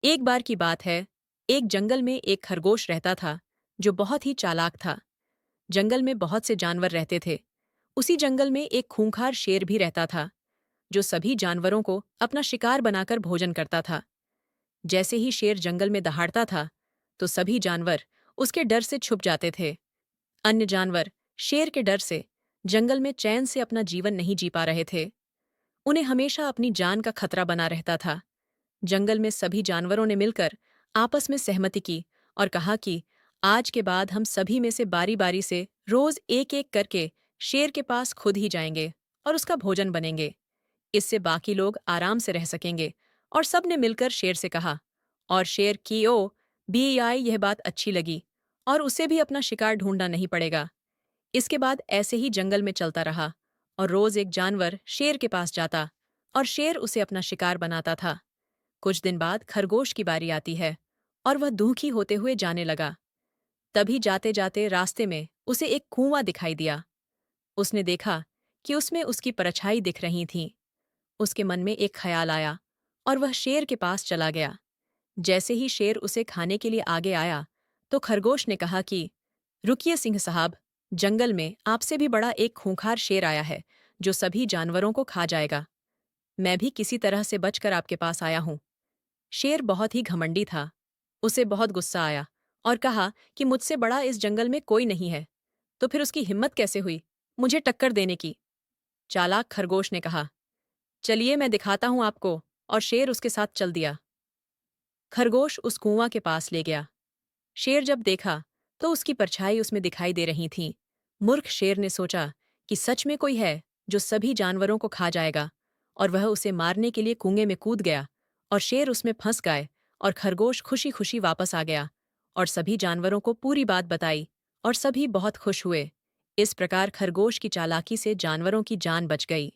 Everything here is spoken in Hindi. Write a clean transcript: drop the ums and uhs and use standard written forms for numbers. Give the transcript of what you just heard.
एक बार की बात है, एक जंगल में एक खरगोश रहता था, जो बहुत ही चालाक था। जंगल में बहुत से जानवर रहते थे। उसी जंगल में एक खूंखार शेर भी रहता था, जो सभी जानवरों को अपना शिकार बनाकर भोजन करता था। जैसे ही शेर जंगल में दहाड़ता था, तो सभी जानवर उसके डर से छुप जाते थे। अन्य जानवर शेर के डर से जंगल में चैन से अपना जीवन नहीं जी पा रहे थे। उन्हें हमेशा अपनी जान का खतरा बना रहता था। जंगल में सभी जानवरों ने मिलकर आपस में सहमति की और कहा कि आज के बाद हम सभी में से बारी बारी से रोज एक एक करके शेर के पास खुद ही जाएंगे और उसका भोजन बनेंगे। इससे बाकी लोग आराम से रह सकेंगे। और सब ने मिलकर शेर से कहा। और शेर की ओ भी आई यह बात अच्छी लगी और उसे भी अपना शिकार ढूंढना नहीं पड़ेगा। इसके बाद ऐसे ही जंगल में चलता रहा और रोज एक जानवर शेर के पास जाता और शेर उसे अपना शिकार बनाता था। कुछ दिन बाद खरगोश की बारी आती है और वह दुखी होते हुए जाने लगा। तभी जाते जाते रास्ते में उसे एक कुआं दिखाई दिया। उसने देखा कि उसमें उसकी परछाई दिख रही थी। उसके मन में एक ख्याल आया और वह शेर के पास चला गया। जैसे ही शेर उसे खाने के लिए आगे आया, तो खरगोश ने कहा कि रुकिए सिंह साहब, जंगल में आपसे भी बड़ा एक खूंखार शेर आया है, जो सभी जानवरों को खा जाएगा। मैं भी किसी तरह से बचकर आपके पास आया हूं। शेर बहुत ही घमंडी था। उसे बहुत गुस्सा आया और कहा कि मुझसे बड़ा इस जंगल में कोई नहीं है। तो फिर उसकी हिम्मत कैसे हुई मुझे टक्कर देने की? चालाक खरगोश ने कहा, चलिए मैं दिखाता हूं आपको। और शेर उसके साथ चल दिया। खरगोश उस कुआं के पास ले गया। शेर जब देखा, तो उसकी परछाई उसमें दिखाई दे रही थी। मूर्ख शेर ने सोचा कि सच में कोई है जो सभी जानवरों को खा जाएगा, और वह उसे मारने के लिए कुएं में कूद गया और शेर उसमें फंस गए। और खरगोश खुशी खुशी वापस आ गया और सभी जानवरों को पूरी बात बताई और सभी बहुत खुश हुए। इस प्रकार खरगोश की चालाकी से जानवरों की जान बच गई।